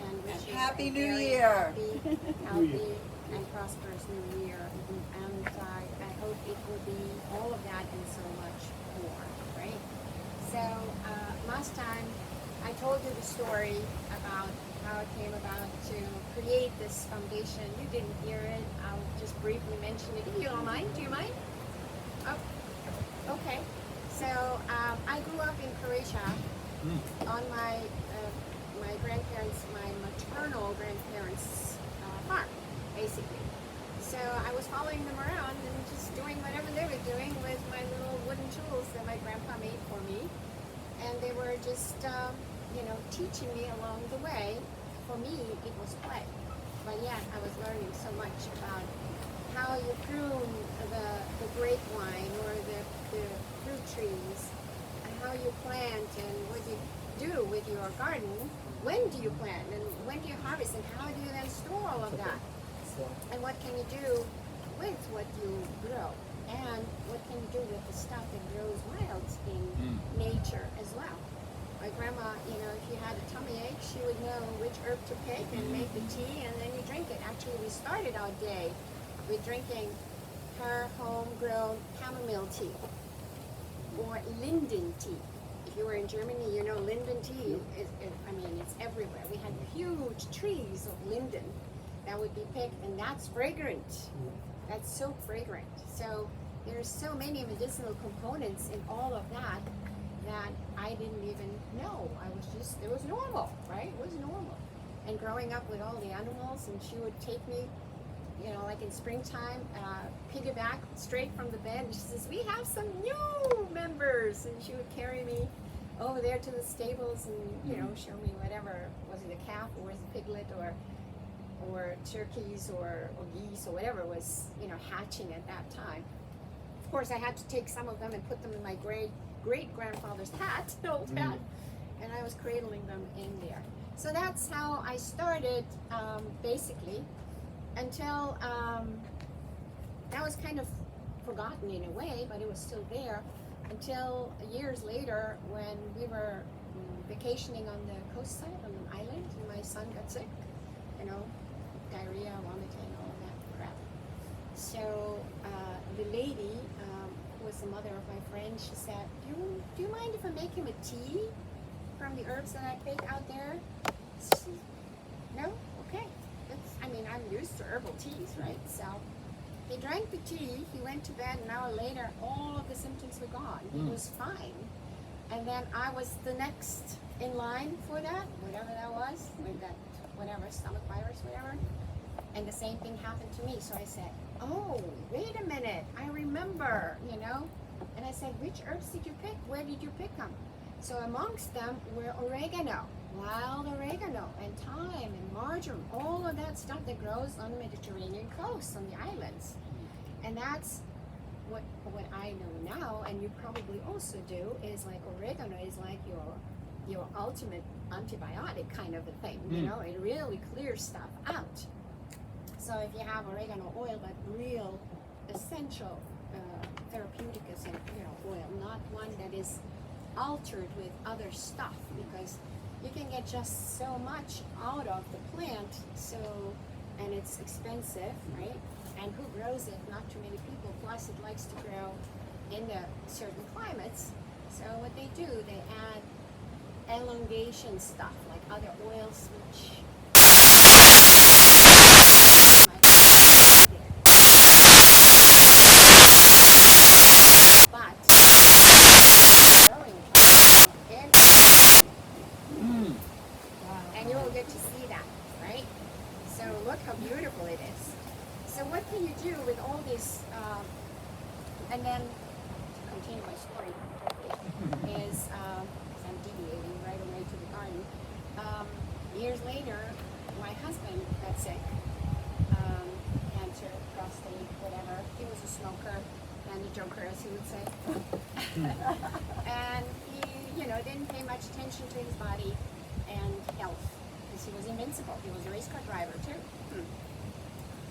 and wish you Happy a New very Year. happy, healthy, and prosperous New Year. And I hope it will be all of that and so much more, right? So last time I told you the story about how it came about to create this foundation. You didn't hear it. I'll just briefly mention it. If you don't mind, do you mind? Oh, okay. So I grew up in Croatia on my grandparents, my maternal grandparents' farm, basically. So I was following them around and just doing whatever they were doing with my little wooden tools that my grandpa made for me. And they were just, teaching me along the way. For me, it was play. But yet I was learning so much about how you prune the grapevine or the fruit trees, and how you plant and what you do with your garden. When do you plant and when do you harvest, and how do you then store all of that? And what can you do with what you grow? And what can you do with the stuff that grows wild in nature as well? My grandma, if you had a tummy ache, she would know which herb to pick and make the tea, and then you drink it. Actually, we started our day with drinking her homegrown chamomile tea or linden tea. If you were in Germany, you know linden tea it's everywhere. We had huge trees of linden that would be picked, and that's fragrant. That's so fragrant. So there's so many medicinal components in all of that I didn't even know. It was normal, right? It was normal. And growing up with all the animals, and she would take me, like in springtime, piggyback straight from the bed, and she says, we have some new members, and she would carry me over there to the stables and, show me whatever, was it a calf or was it a piglet or turkeys or geese or whatever was, hatching at that time. Of course, I had to take some of them and put them in my great-grandfather's hat, old hat, and I was cradling them in there. So that's how I started, basically, until that was kind of forgotten in a way, but it was still there, until years later when we were vacationing on the coast side, on an island, and my son got sick, diarrhea, vomiting, all of that crap. So the lady, who was the mother of my friend, she said, do you mind if I make him a tea from the herbs that I pick out there? No? Okay. I'm used to herbal teas, right? So he drank the tea, he went to bed, an hour later, all of the symptoms were gone. He was fine. And then I was the next in line for that, whatever that was, with that, whatever, stomach virus, whatever. And the same thing happened to me. So I said, oh, wait a minute, I remember, And I said, which herbs did you pick? Where did you pick them? So amongst them were oregano, wild oregano, and thyme, and marjoram, all of that stuff that grows on the Mediterranean coast, on the islands. And that's what I know now, and you probably also do, is like oregano is like your ultimate antibiotic kind of a thing, it really clears stuff out. So if you have oregano oil, but real essential therapeutic oil, not one that is altered with other stuff, because you can get just so much out of the plant, and it's expensive, right? And who grows it? Not too many people. Plus, it likes to grow in the certain climates. So what they do, they add elongation stuff, like other oils, which and you will get to see that, right? So look how beautiful it is. So what can you do with all this? And then to continue my story, is I'm deviating right away to the garden. Years later, my husband got sick, cancer, prostate, whatever. He was a smoker and a joker, as he would say. And he, didn't pay much attention to his body and health, because he was invincible. He was a race car driver too.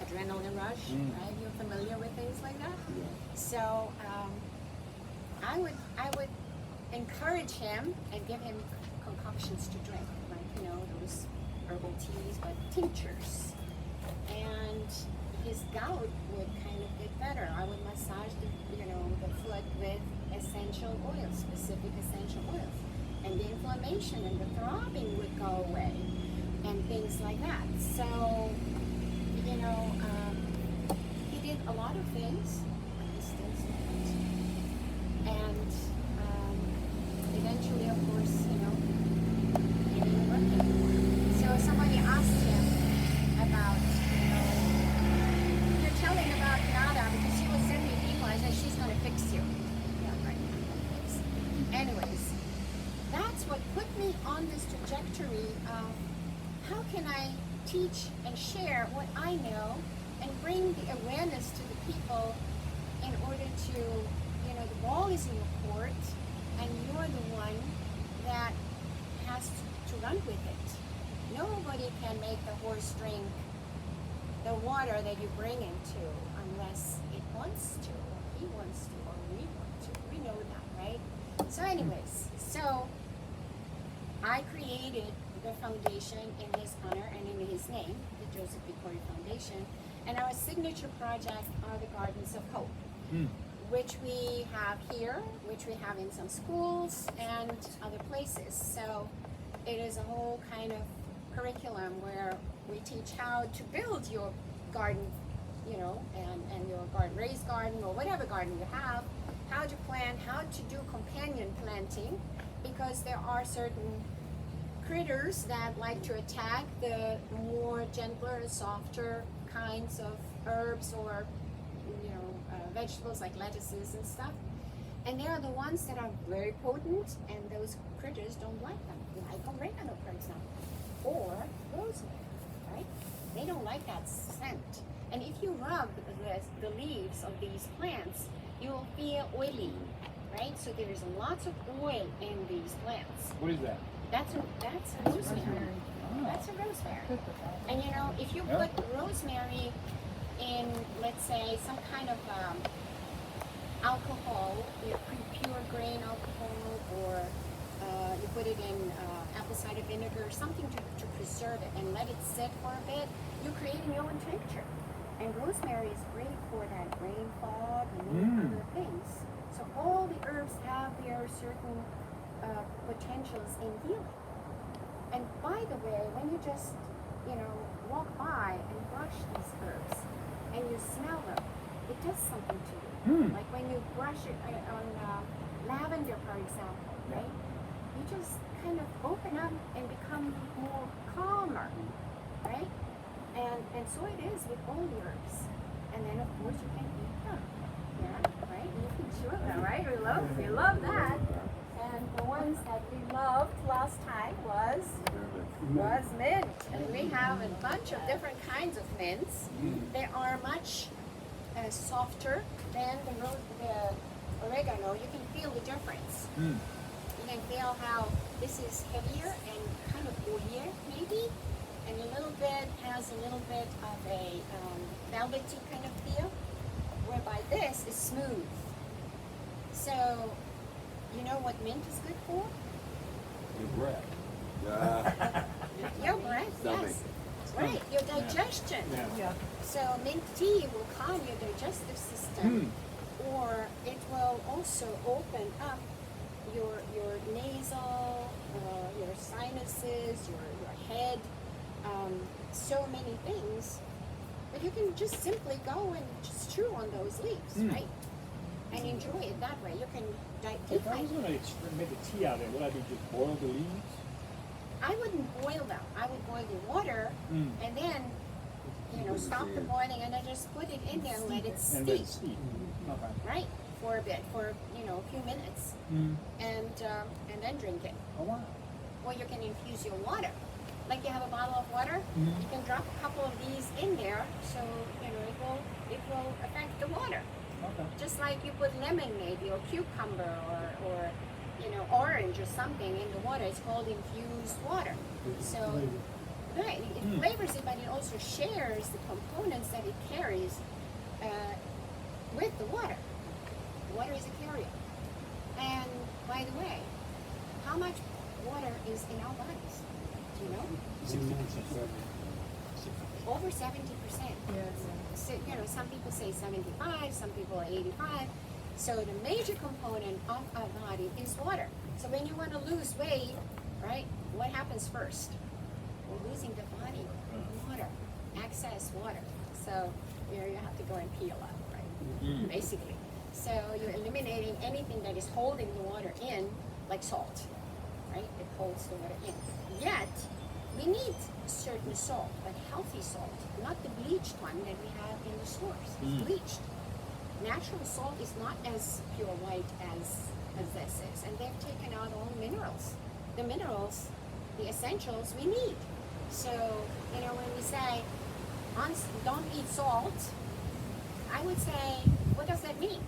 Adrenaline rush, right? You're familiar with things like that? Yeah. So I would encourage him and give him concoctions to drink, like those herbal tinctures, and his gout would kind of get better. I would massage the foot with essential oils, specific essential oils, and the inflammation and the throbbing would go away, and things like that. So, he did a lot of things, but he still slept. And eventually, of course, it didn't work anymore. So somebody asked him about, you're telling about Nada because she will send me people. I said, she's going to fix you. Yeah, right. Anyways, that's what put me on this trajectory of how can I teach and share what I know and bring the awareness to the people in order to, the ball is in your court and you're the one that has to run with it. Nobody can make the horse drink the water that you bring into unless it wants to, or he wants to, or we want to. We know that, right? So anyways, I created the foundation in his honor and in his name, the Joseph B. Cory Foundation, and our signature project are the Gardens of Hope, which we have here, which we have in some schools and other places. So it is a whole kind of curriculum where we teach how to build your garden, and your raised garden or whatever garden you have, how to plant, how to do companion planting, because there are certain critters that like to attack the more gentler, softer kinds of herbs or vegetables like lettuces and stuff. And they are the ones that are very potent, and those critters don't like them, like oregano, for example, or rosemary, right? They don't like that scent. And if you rub the leaves of these plants, you will feel oily, right? So there is lots of oil in these plants. What is that? That's a rosemary. That's a rosemary. And if you put rosemary in, let's say, some kind of alcohol, pure grain alcohol, or you put it in apple cider vinegar, something to preserve it and let it sit for a bit, you're creating your own tincture. And rosemary is great for that brain fog and many other things. So all the herbs have their certain potentials in healing. And by the way, when you just, walk by and brush these herbs and you smell them, it does something to you. Like when you brush it on lavender, for example, right? You just kind of open up and become more calmer, right? And so it is with all the herbs. And then of course you can eat them. Yeah, right? You can chew them, right? We love that. And the ones that we loved last time was mint. And we have a bunch of different kinds of mints. They are much softer than the oregano. You can feel the difference. You can feel how this is heavier and kind of oilier maybe, and has a little bit of a velvety kind of feel, whereby this is smooth. So you know what mint is good for? Your breath. Your breath, yes. Right, your digestion. Yeah. So mint tea will calm your digestive system, or it will also open up your nasal, your sinuses, your head, so many things. But you can just simply go and just chew on those leaves, right? And enjoy it that way. You can If I was going to make a tea out of it, would I do just boil the leaves? I wouldn't boil them. I would boil the water and then, stop the boiling and then just put it in there and let it steep. And let it steep. Okay. Right, for a bit, for a few minutes, and then drink it. Oh wow. Or you can infuse your water. Like you have a bottle of water, you can drop a couple of these in there, so it will affect the water. Okay. Just like you put lemon maybe, or cucumber, or orange or something in the water. It's called infused water. So right, it flavors it, but it also shares the components that it carries with the water. Water is a carrier. And by the way, how much water is in our bodies? Do you know? 60%. over 70%. Yes. So, you know, some people say 75, some people are 85. So the major component of our body is water. So when you want to lose weight, right, what happens first? We're losing the body water, excess water. So, you know, you have to go and pee a lot, right? Basically. So you're eliminating anything that is holding the water in, like salt, right? It holds the water in. Yet, we need certain salt, but healthy salt, not the bleached one that we have in the stores. It's bleached. Natural salt is not as pure white as this is, and they've taken out all the minerals. The minerals, the essentials we need. So, you know, when we say, don't eat salt, I would say, what does that mean?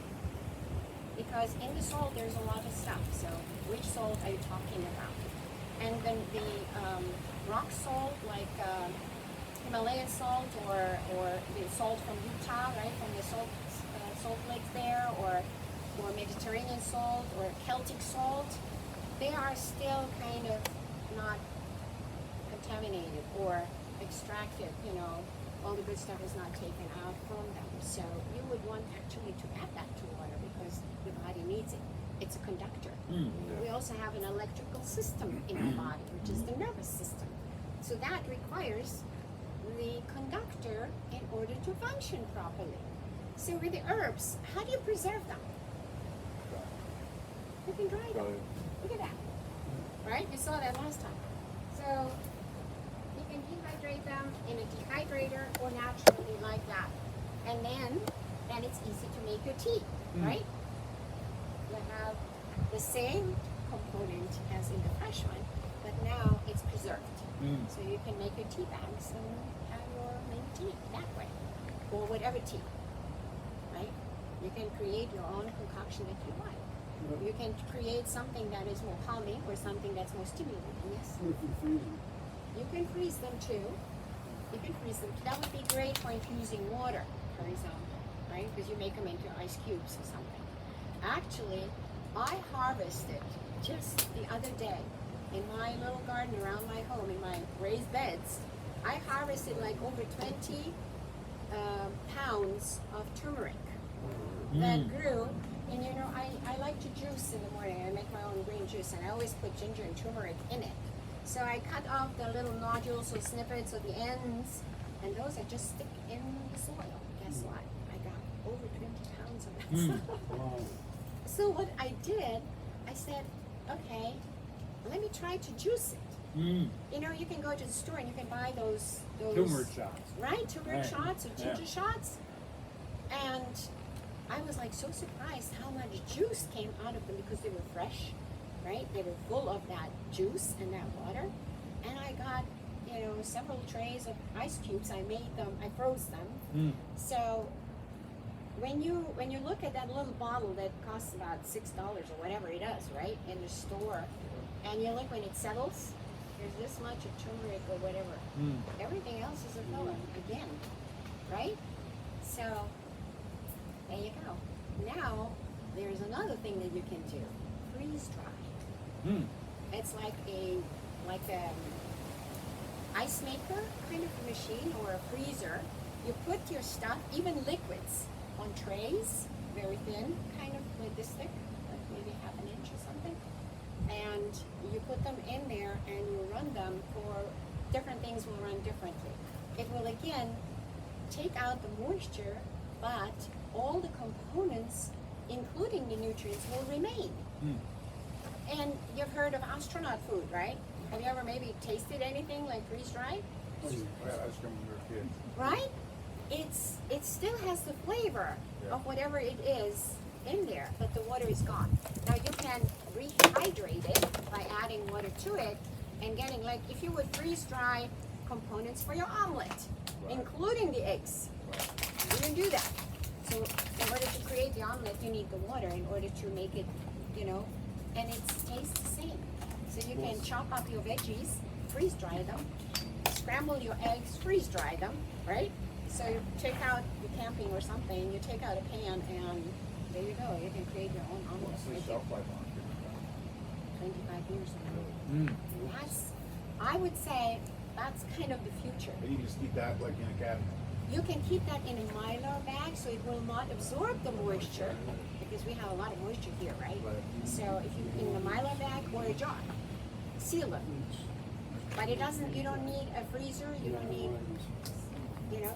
Because in the salt there's a lot of stuff. So which salt are you talking about? And then the rock salt, like Himalayan salt, or the salt from Utah, right, from the salt lakes there, or Mediterranean salt, or Celtic salt, they are still kind of not contaminated or extracted, you know, all the good stuff is not taken out from them. So you would want actually to add that to water because the body needs it. It's a conductor. We also have an electrical system in our body, which is the nervous system. So that requires the conductor in order to function properly. So with the herbs, how do you preserve them? You can dry them. Look at that. Right? You saw that last time. So you can dehydrate them in a dehydrator or naturally like that. And then it's easy to make your tea, right? You have the same component as in the fresh one, but now it's preserved. So you can make your tea bags and have your mint tea that way, or whatever tea, right? You can create your own concoction that you like. You can create something that is more calming or something that's more stimulating. Yes. You can freeze them too. You can freeze them. That would be great for infusing water, for example, right? Because you make them into ice cubes or something. Actually, I harvested just the other day in my little garden around my home, in my raised beds. I harvested like over 20 pounds of turmeric that grew. And you know, I like to juice in the morning. I make my own green juice, and I always put ginger and turmeric in it. So I cut off the little nodules or snippets or the ends, and those I just stick in the soil. Guess what? I got over 20 pounds of that. Wow. So what I did, I said, okay, let me try to juice it. You know, you can go to the store and you can buy those Turmeric shots. right, turmeric shots or ginger Yeah. shots. And I was like so surprised how much juice came out of them because they were fresh, right? They were full of that juice and that water. And I got, you know, several trays of ice cubes. I made them, I froze them. So when you look at that little bottle that costs about $6 or whatever it is, right, in the store, and you look when it settles, there's this much of turmeric or whatever. Everything else is a filler again, right? So there you go. Now there's another thing that you can do: freeze dry. It's like a ice maker kind of machine or a freezer. You put your stuff, even liquids, on trays, very thin, kind of like this thick, like maybe half an inch or something. And you put them in there and you run them for different things will run differently. It will again take out the moisture, but all the components, including the nutrients, will remain. And you've heard of astronaut food, right? Have you ever maybe tasted anything like freeze-dried? Ice cream when we were kids. Right? It still has the flavor of whatever it is in there, but the water is gone. Now you can rehydrate it by adding water to it and getting, like, if you would freeze dry components for your omelet, including the eggs. You can do that. So in order to create the omelet, you need the water in order to make it, you know, and it tastes the same. So you can chop up your veggies, freeze dry them, scramble your eggs, freeze dry them, right? So you take out, you're camping or something, you take out a pan and there you go. You can create your own omelet. What's the Make it shelf life on it? 25 years ago. That's, I would say, that's kind of the future. And you just keep that like in a cabinet. You can keep that in a Mylar bag so it will not absorb the moisture, because we have a lot of moisture here, right? So if you in a Mylar bag or a jar, seal it. But it doesn't, you don't need a freezer, you don't need, you know,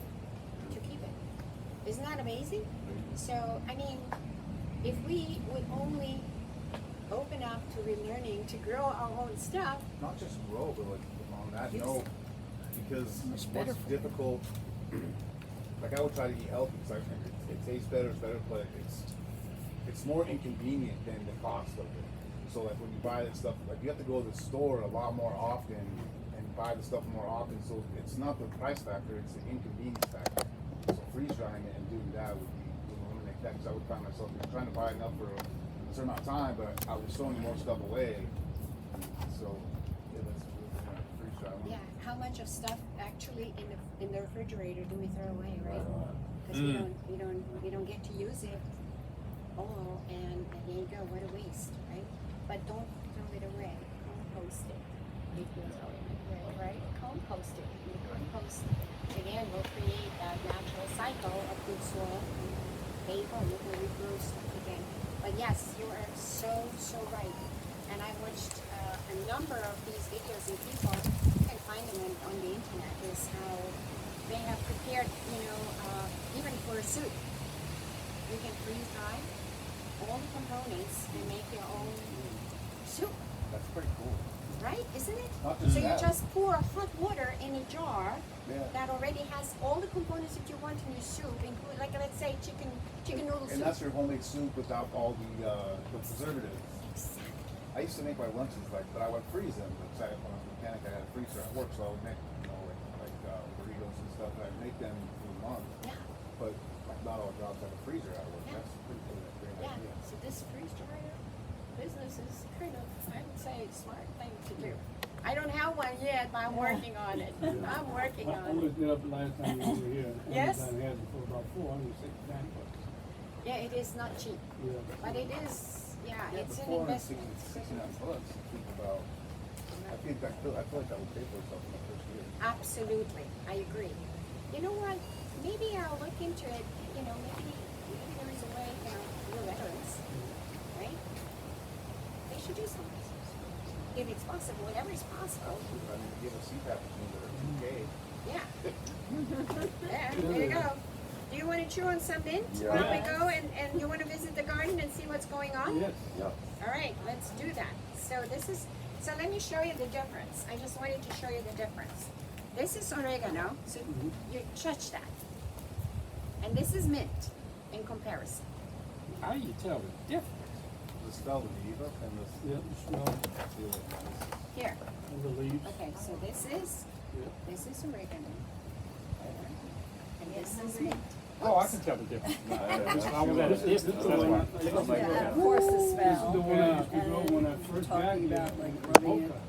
to keep it. Isn't that amazing? So, I mean, if we would only open up to relearning to grow our own stuff, Not just grow, but like on that Yes. note, because Much better it's for you. difficult. Like I would try to eat healthy because it tastes better, it's better, but it's more inconvenient than the cost of it. So like when you buy this stuff, like you have to go to the store a lot more often and buy the stuff more often. So it's not the price factor; it's the inconvenience factor. So freeze drying it and doing that would eliminate that. Because I would find myself trying to buy enough for a certain amount of time, but I was throwing more stuff away. So yeah, that's freeze drying. yeah, how much of stuff actually in the refrigerator do we throw away, right? Because we don't get to use it all, and there you go, what a waste, right? But don't throw it away, compost it. If you throw it away, right? Compost it. You compost again will create that natural cycle of good soil and paper. You can regrow stuff again. But yes, you are so right. And I watched a number of these videos, and people, you can find them on the internet, is how they have prepared, even for a soup. You can freeze dry all the components and make your own soup, That's pretty cool. right? Isn't it? Not just So you that. just pour hot water in a jar Yeah. that already has all the components that you want in your soup, including, like, let's say chicken noodle And soup. that's your homemade soup without all the preservatives. Exactly. I used to make my lunches but I would freeze them. Because when I was a mechanic, I had a freezer at work, so I would make, like burritos and stuff. And I'd make them for a month. Yeah. But not all jobs have a freezer at work. Yeah. That's pretty cool. Great Yeah. idea. So this freeze dryer business is kind of, I would say, a smart thing to do. I don't have one yet, but I'm working on it. I'm working I on it. looked it up the last time you were here. Yes? I had it for about $469. Yeah, it is not cheap, Yeah. but it is, yeah, it's an $469 investment. bucks. Think about. I feel like that would pay for itself in the first year. Absolutely, I agree. You know what? Maybe I'll look into it. Maybe there is a way. We're veterans, right? They should do something. If it's possible, whatever is possible. I mean, give a CPAP machine that are 2K. Yeah. Yeah. There you go. Do you want to chew on some mint while we go, and you want to visit the garden and see what's going on? Yes. Yeah. All right, let's do that. So let me show you the difference. I just wanted to show you the difference. This is oregano, so you touch that. And this is mint in comparison. How do you tell the difference? The smell of the Eva and the Yeah, the smell Here. of the leaves. Okay, so this is oregano. And this is mint. Oh, I can tell the difference. I was at a This distance, is that's the why. one- That's like- Yeah, of course the This is smell. the one I used to And grow then when I first got talking here. about, like, in rubbing it Boca,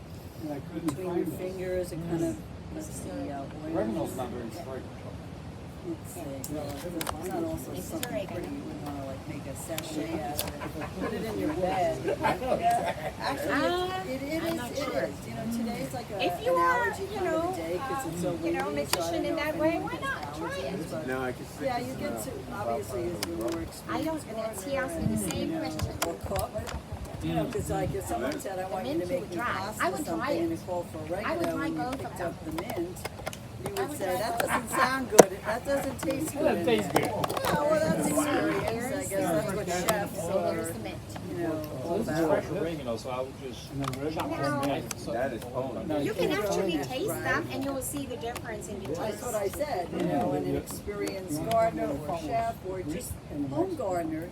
and I couldn't between find your this. fingers, it kind of, let's see, Oregano's not very fragrant. Let's see, well, it's not also This is something oregano. pretty, you would wanna like make a sachet out of it, put it in your bed. Yeah, actually, it I'm is, not it sure. is, today's like a, If you an are, allergy kind of a day, cause it's so windy, so I magician don't in know that if way, anyone why has not? Try allergies, it. but- No, I can see. Yeah, you get to, obviously, as you're more I don't, experienced he asked me the same you know, question. or cook. You know, because like if someone said, I want you to mint make would me dry. pasta I or would try something, and it. it called for I would oregano, try and you both of picked them. up the mint, you I would would say, try that both. doesn't sound good, that doesn't taste good. That tastes good. Yeah, well, that's experience, I guess that's what chefs So here's are, the mint. all This is about. fresh oregano, so I would just And then red chop one. Now- that is potent. You can actually Right. taste them, and you will see the difference in the taste. That's what I said, and an experienced gardener or chef or just home gardener,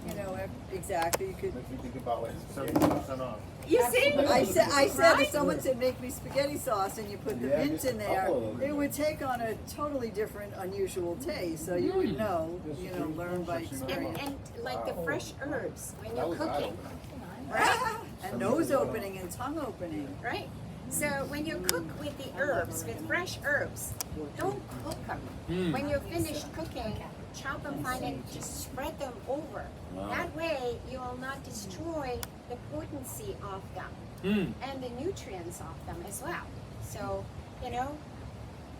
exactly, you could. Makes me think about like 70% off. You see? I said Right? if someone said make me spaghetti sauce and you put the Yeah, mint just in a there, couple of them. it would take on a totally different, unusual taste. So you would know, learn by experience. And like the fresh herbs when That you're was cooking, eye-opening. right? And nose opening and tongue opening. Right. So when you cook with the herbs, with fresh herbs, don't cook them. When you're finished cooking, chop them fine and just spread them over. That way you will not destroy the potency of them and the nutrients of them as well. So,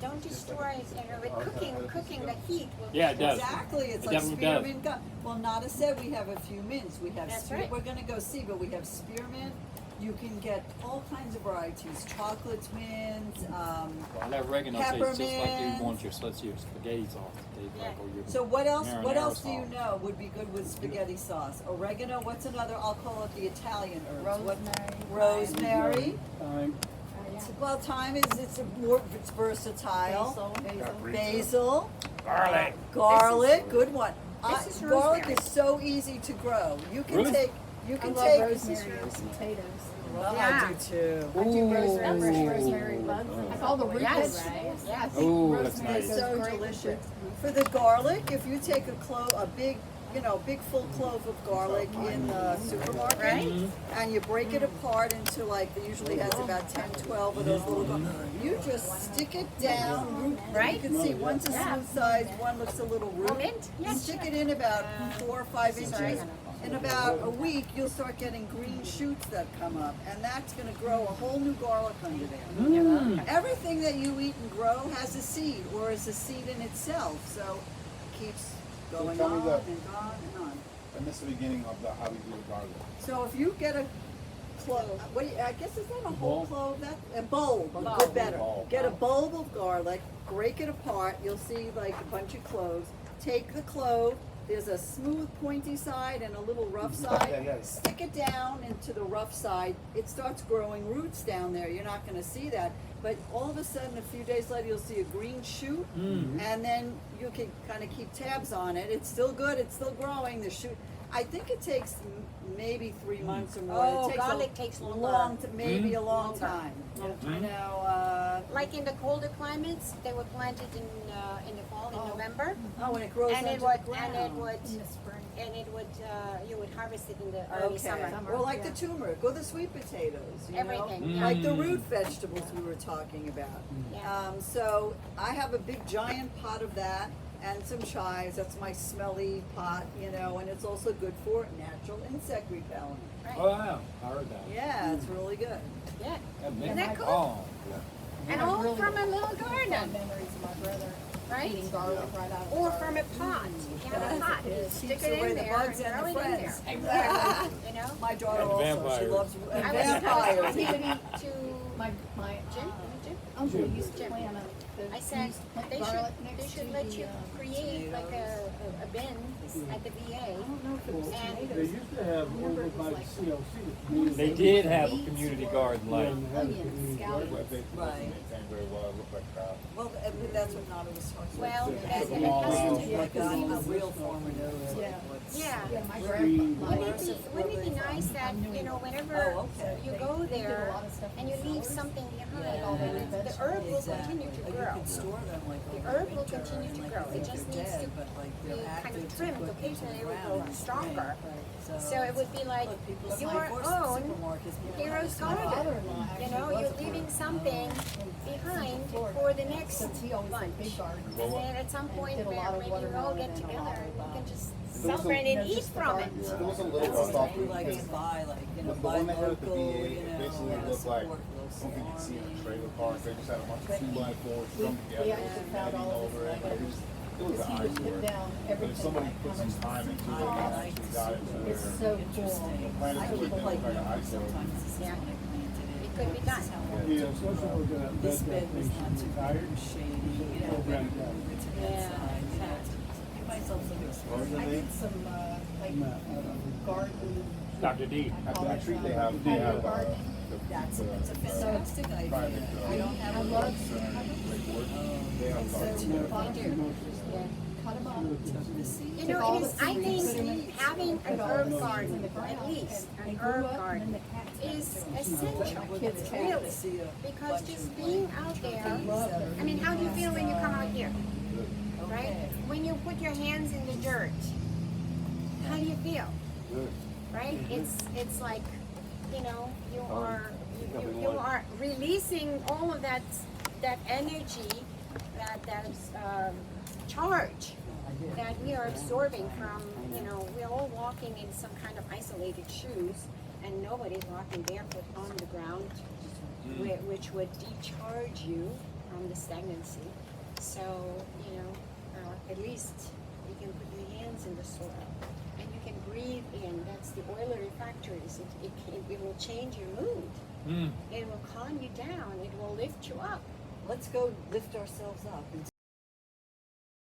don't destroy, with cooking the heat will. Yeah, it does. Exactly, it's It like definitely does. spearmint gum. Well, Nada said we have a few mints. We have That's right. we're gonna go see, but we have spearmint. You can get all kinds of varieties, chocolate mint, Well, that oregano tastes just like peppermint. you want your, let's your spaghetti sauce. They Yeah. like, or your So what else marinara do you sauce. know would be good with spaghetti sauce? Oregano, what's another, I'll call it the Italian herbs. Rosemary. Time. Well, thyme it's versatile. Basil. Garlic. Garlic, good one. This is Garlic rosemary. is so easy to grow. You can Really? take, I love take. rosemary and potatoes. Well, Yeah. I do too. I do rosemary, fresh Ooh. rosemary bugs. Like all the root Yes, vegetables. yes. Ooh, that's Rosemary nice. goes So great with delicious. it. For the garlic, if you take a big full clove of garlic in the supermarket, Right. and you break it apart into it usually has about 10, 12 of those little you just stick it down, root, Right. you can see one's a smooth side, one looks a little root. Mint? Yes, Stick sure. it in about 4 or 5 inches. Sorry. In about a week, you'll start getting green shoots that come up, and that's gonna grow a whole new garlic under there. Everything that you eat and grow has a seed, or is a seed in itself, so it keeps going tell me on that- and on and on. I missed the beginning of how we do the garlic. So if you get a clove, I guess it's not a whole Bulb? clove, a bulb, good better. Get a bulb of garlic, break it apart, you'll see like a bunch of cloves. Take the clove, there's a smooth pointy side and a little rough side. Yeah. Stick it down into the rough side, it starts growing roots down there, you're not gonna see that. But all of a sudden, a few days later, you'll see a green shoot, and then you can kind of keep tabs on it. It's still good, it's still growing, the shoot. I think it takes maybe 3 months or more. Oh, It takes garlic takes longer. maybe a long Longer. time. Longer. You know, Like in the colder climates, they were planted in the fall, in November, when it grows and under it the would, ground. In the spring. you would harvest it in the early summer. Or like the turmeric, or the sweet potatoes, you Everything, know? yeah. Like the root vegetables we were talking about. Yeah. So I have a big giant pot of that and some chives, that's my smelly pot, and it's also good for natural insect repellent. Oh, wow, I heard that. Yeah, it's really good. Yeah, That Isn't that cool? Oh, and I all really from a little fond garden, memories of my brother right? eating garlic right out of the Or garden. from a pot. You have a pot, you stick Keeps it away in the there bugs and and throw the it in there. friends. Exactly, you know? My daughter And also, she vampires. loves I was vampires. he would eat to My Jim, uncle Jim. used to plant I said they should let you create like a bin at the VA. And They used to have over by the CLC. the community- they did have a community garden, like, They had a community garden. But they Right. maintain very well. It looked like crap. Well, that's what Nada was talking about. well, It's it has to Like be. a real farmer knows Yeah. what's. Yeah. Yeah, my Green. grandpa. Wouldn't it be nice that, whenever Oh, okay. you go there and you leave something behind, the herb will continue to You grow. can store them like The over herb will winter, continue and, to like, grow. if It they're just needs dead, to but, like, be they're kind active of to trimmed. put Occasionally it into will the grow ground in the stronger. spring. So it would be like Look, people say, your "Force own supermarkets, people hero's have to garden. father-in-law You actually know, was you're a leaving farmer. something behind for the next Since he always had a lunch. big garden. And then at some point, did a lot of maybe you all watermelon get and a together lot and you of, can just was a- celebrate and eat just the from it. garden. There was a little That's stuff what we like to buy, like, The buy one they had at the local, VA, it basically looked like support something you'd see in a local trailer park. They just had a bunch of 2x4s strung We together, actually found netting all of over his it. letters. It was Because an he would put eyesore. down But if everything somebody like put how some much time into it, I and like actually to got it see to It's where so interesting. cool. planted I to keep it, it like like an eyesore. sometimes this is Yeah. when I planted it. It could be done. Yeah, social worker that This led bed that was nation not too retired. shady, Program it's guy. an Yeah, inside, Give myself some What was the I name? did some, like, Matt, garden. Dr. D. At the retreat, they have That's, it's a fantastic idea. private, I don't have a love lot. they have gardens. They do. Yeah. Cut them up. You Took know, all it is, the I seeds, think having an put all herb the seeds in garden, the ground, at least and they an grew herb up, and garden, then the cats is got to essential. Kids cat. Really, because just being out there, I mean, how do you feel when you come out here, right? When you put your hands in the dirt, how do you feel, right? It's like, you are releasing all of that energy, that charge that we are absorbing from, we're all walking in some kind of isolated shoes, and nobody's walking barefoot on the ground, which would decharge you from the stagnancy. So, you know, at least you can put your hands in the soil and you can breathe in. That's the oilery factors. It will change your mood. It will calm you down. It will lift you up. Let's go lift ourselves up and